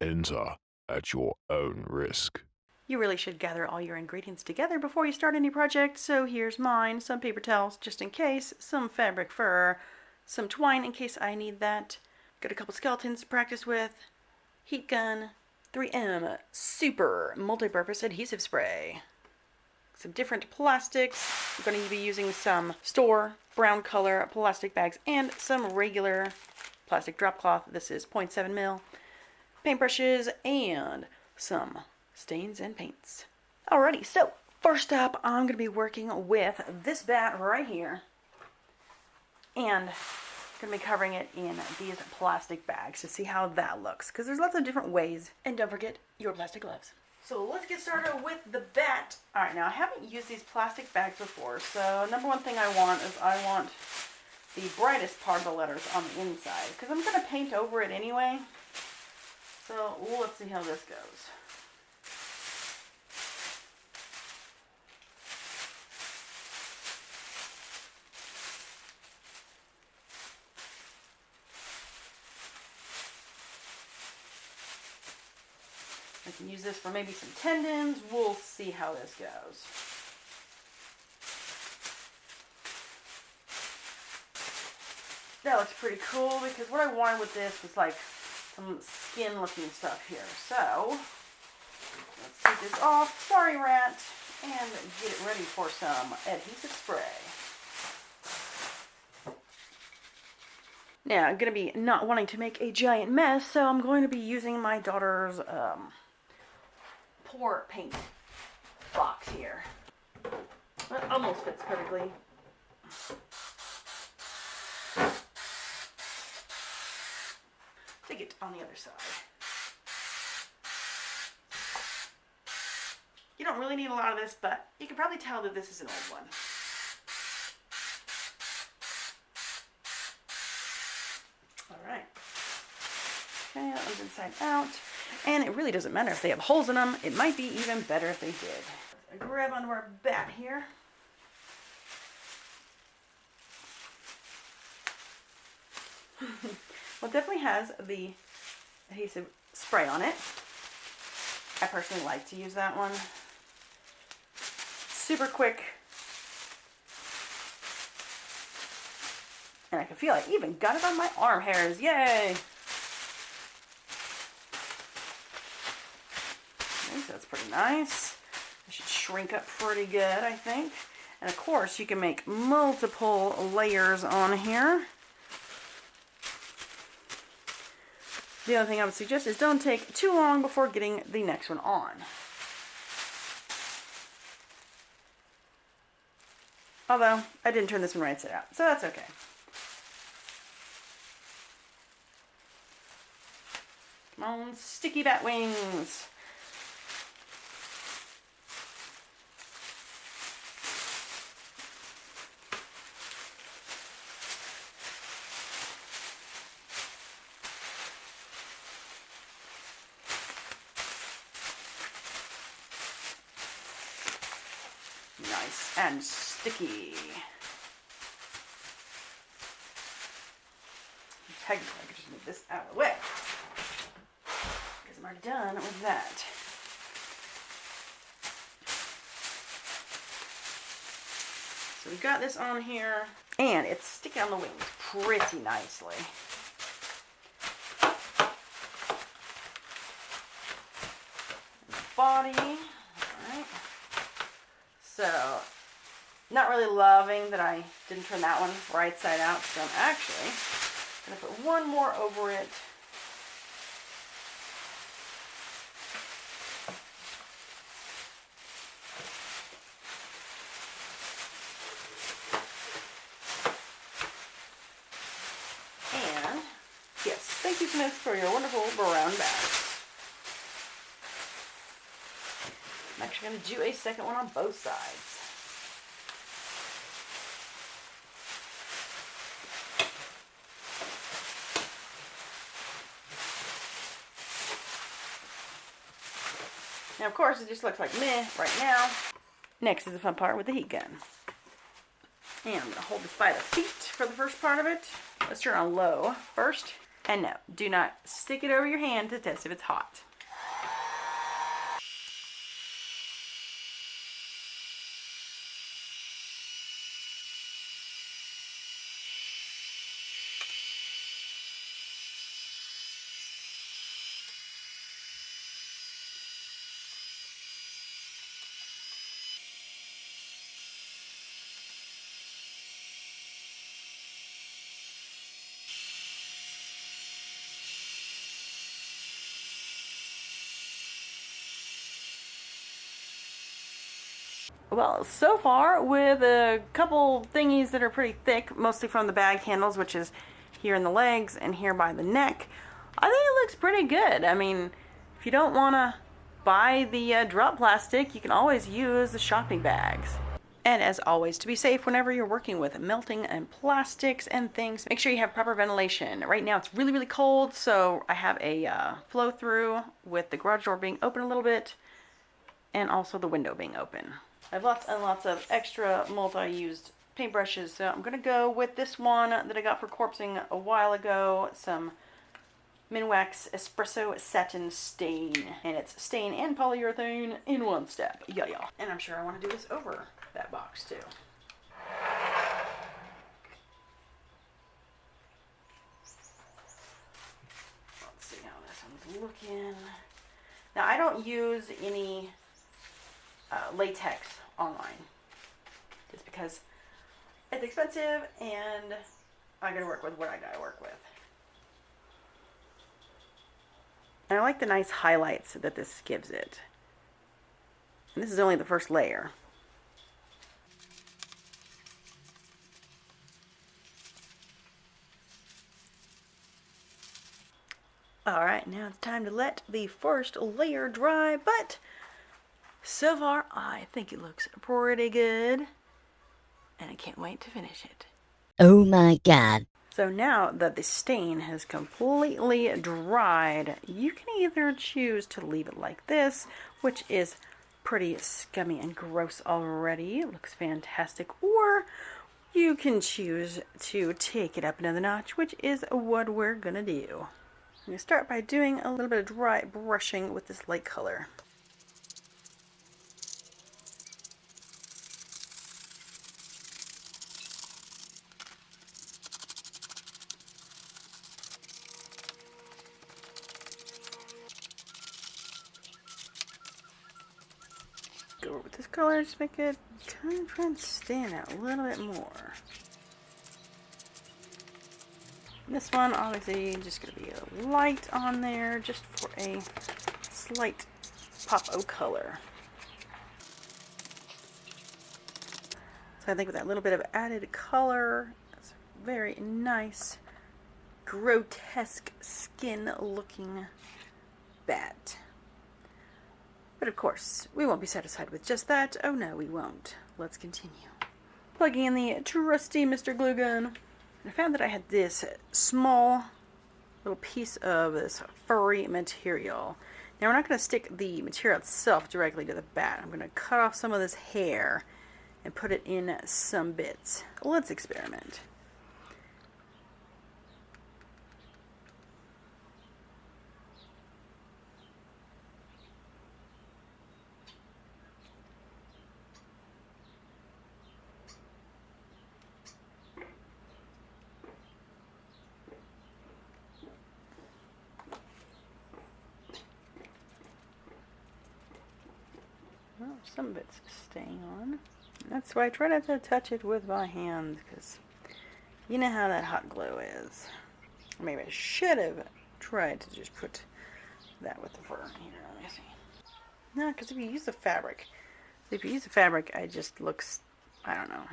Enter at your own risk. You really should gather all your ingredients together before you start any project, so here's mine. Some paper towels just in case, some fabric fur, some twine in case I need that. Got a couple skeletons to practice with, heat gun, 3M super multi-purpose adhesive spray, some different plastics. I'm going to be using some store brown color plastic bags and some regular plastic drop cloth. This is 0.7 mil. Paintbrushes and some stains and paints. Alrighty, so first up I'm going to be working with this bat right here, and I'm going to be covering it in these plastic bags to see how that looks, because there's lots of different ways. And don't forget your plastic gloves. So let's get started with the bat. Alright, now I haven't used these plastic bags before, so number one thing I want is I want the brightest part of the letters on the inside, because I'm going to paint over it anyway. So let's see how this goes. I can use this for maybe some tendons. We'll see how this goes. That looks pretty cool, because what I wanted with this was like some skin looking stuff here. So let's take this off, sorry rat, and get it ready for some adhesive spray. Now I'm going to be not wanting to make a giant mess, so I'm going to be using my daughter's pour paint box here. That almost fits perfectly. Take it on the other side. You don't really need a lot of this, but you can probably tell that this is an old one. Alright. Okay, that one's inside out. And it really doesn't matter if they have holes in them. It might be even better if they did. Let's grab onto our bat here. Well, it definitely has the adhesive spray on it. I personally like to use that one. Super quick. And I can feel I even got it on my arm hairs. Yay! Okay, so that's pretty nice. It should shrink up pretty good, I think. And of course, you can make multiple layers on here. The other thing I would suggest is don't take too long before getting the next one on. Although, I didn't turn this one right side out, so that's okay. Come on, sticky bat wings. Nice and sticky. Technically, I could just move this out of the way, because I'm already done with that. So we've got this on here, and it's sticking on the wings pretty nicely. And the body, alright. So, not really loving that I didn't turn that one right side out, so I'm actually going to put one more over it. And, yes, thank you Smith for your wonderful brown bags. I'm actually going to do a second one on both sides. Now, of course, it just looks like meh right now. Next is the fun part with the heat gun. And I'm going to hold this by the feet for the first part of it. Let's turn on low first. And no, do not stick it over your hand to test if it's hot. Well, so far, with a couple thingies that are pretty thick, mostly from the bag handles, which is here in the legs and here by the neck, I think it looks pretty good. I mean, if you don't want to buy the drop plastic, you can always use the shopping bags. And as always, to be safe whenever you're working with melting and plastics and things, make sure you have proper ventilation. Right now it's really, really cold, so I have a flow through with the garage door being open a little bit and also the window being open. I have lots and lots of extra multi-used paintbrushes, so I'm going to go with this one that I got for corpsing a while ago, some Minwax Espresso Satin Stain, and it's stain and polyurethane in one step. Yeah. And I'm sure I want to do this over that box too. Let's see how this one's looking. Now I don't use any latex online, just because it's expensive and I gotta work with what I gotta work with. And I like the nice highlights that this gives it. And this is only the first layer. Alright, now it's time to let the first layer dry, but so far I think it looks pretty good. And I can't wait to finish it. Oh my god. So now that the stain has completely dried, you can either choose to leave it like this, which is pretty scummy and gross already. It looks fantastic. Or you can choose to take it up another notch, which is what we're gonna do. I'm gonna start by doing a little bit of dry brushing with this light color. Go over with this color, just make it kind of try and stand out a little bit more. This one, obviously, just going to be a light on there, just for a slight pop of color. So I think with that little bit of added color, it's a very nice, grotesque skin-looking bat. But of course, we won't be satisfied with just that. Oh no, we won't. Let's continue. Plugging in the trusty Mr. Glue Gun. I found that I had this small little piece of this furry material. Now we're not going to stick the material itself directly to the bat. I'm going to cut off some of this hair and put it in some bits. Let's experiment. Well, some of it's staying on. That's why I try not to touch it with my hands, because you know how that hot glue is. Or maybe I should have tried to just put that with the fur. Here, let me see. No, because if you use the fabric, it just looks, I don't know,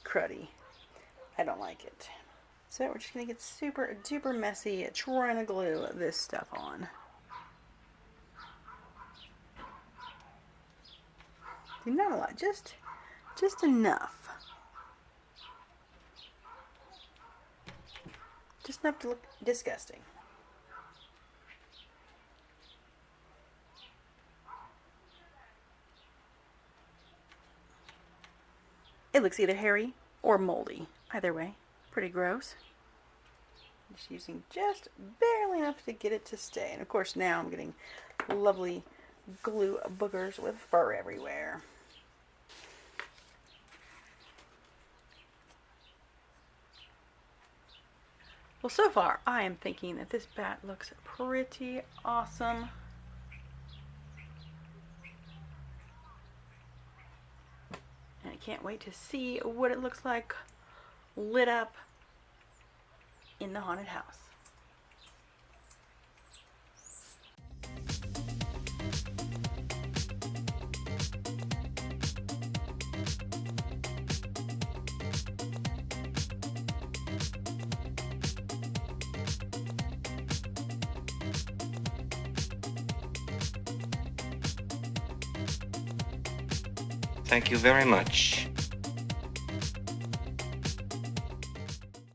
cruddy. I don't like it. So we're just going to get super duper messy trying to glue this stuff on. Not a lot, just enough. Just enough to look disgusting. It looks either hairy or moldy. Either way, pretty gross. Just using just barely enough to get it to stay. And of course now I'm getting lovely glue boogers with fur everywhere. Well, so far I am thinking that this bat looks pretty awesome. And I can't wait to see what it looks like lit up in the haunted house. Thank you very much.